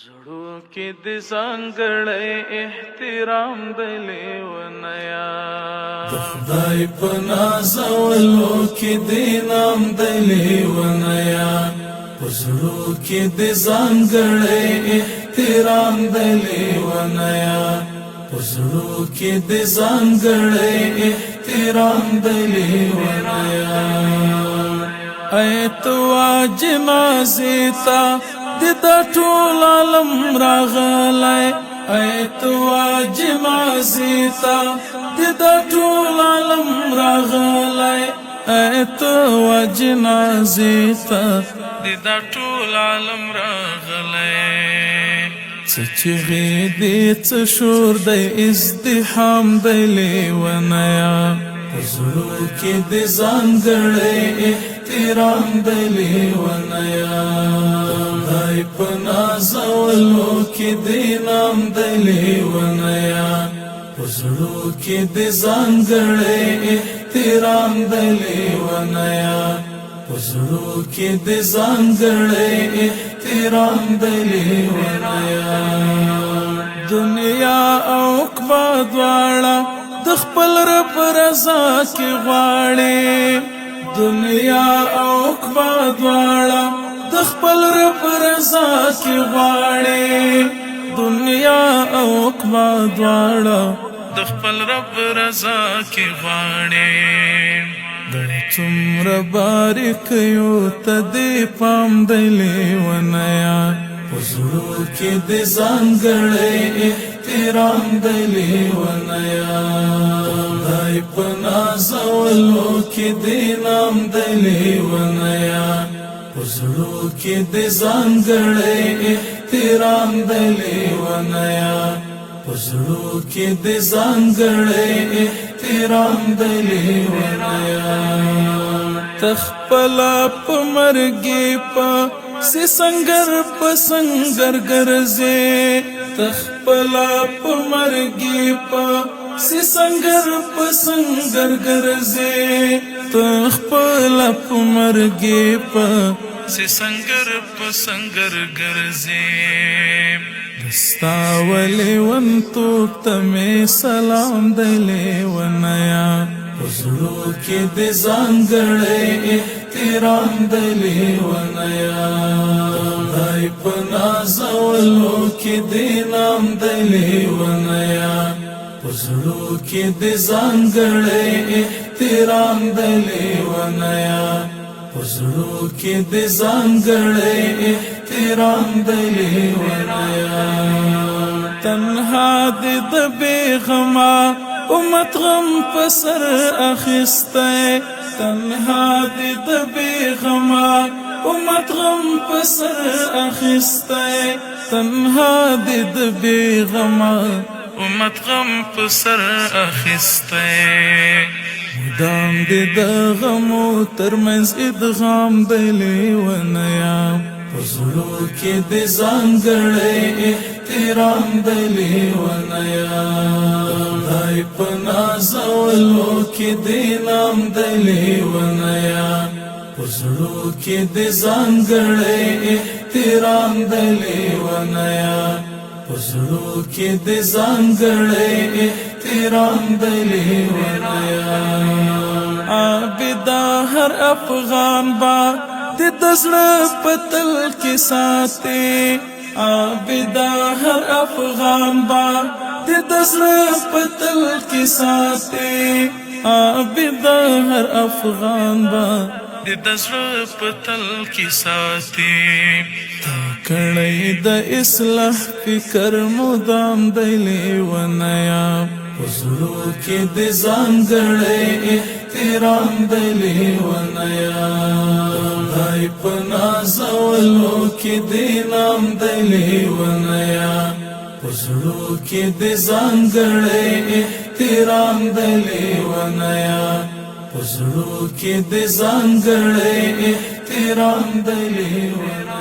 زړو کې د ځانګړی احترام د لیونیا د خدای په نازولو کې د نام د لیونیا په زړو کې د ځانګړی احترام د لیونیا په زړو کې د ځانګړی احترام د لیونیا ایت واجنازه تا د ټول عالم راغلی ایت واجنازه تا د ټول عالم راغلی ایت واجنازه تا د ټول عالم راغلی چچغې دې څه شور د ازدحام د لیونیا زړو کې د ځانګړی احترام د لیونیا خدای په نازولو کې د نام د لیونیا زړو کې د ځانګړی احترام د لیونیا زړو کې د ځانګړی احترام د لیونیا دنیا او عقبا دواړه د خپل رب رضا کې غواړي دنیا او عقبا دواړه د خپل رب رضا کې غواړي دنیا او عقبا دواړه د خپل رب رضا کې غواړي څومره باریک یو ته دې پام د لیونیا په زړو کې د ځانګړی احترام د لیونیا خدای په نازولو کې د نام د لیونیا په زړو کې د ځانګړی احترام د لیونیا په زړو کې د ځانګړی احترام د لیونیا تخپلا په مرګي په سی سنگر په سنگر ګرځي تخپلا په مرګي په سی سنگر په سنگر ګرځي تخپلا په مرګي په سی سنگر په سنگر ګرځي دستا ولي ونتو تمه سلام د لیونیا زړو کې د ځانګړی احترام د لیونیا خدای په نازولو کې د نام د لیونیا زړو کې د ځانګړی احترام د لیونیا زړو کې د ځانګړی احترام د لیونیا تنها د بیغما امت غم پسر اخسته تنها د بیغما امت غم پسر اخسته تنها د بیغما امت غم پسر اخسته مدام د غمو ترمنځ ادغام د لیونیا زړو کې د ځانګړی احترام د لیونیا خدای په نازولو کې د نام د لیونیا زړو کې د ځانګړی احترام د لیونیا زړو کې د ځانګړی احترام د لیونیا عابدا هر افغان با د دزړه پتل کې ساتي عابدا هر افغان با د دزړه پتل کې ساتي عابدا هر افغان با د دزړه پتل کې ساتي کړي د اصلاح فکر مدام د لیونیا زړو کې د ځانګړی احترام د لیونیا خدای په نازولو کې د نام د لیونیا زړو کې د ځانګړی احترام د لیونیا زړو کې د ځانګړی احترام د لیونیا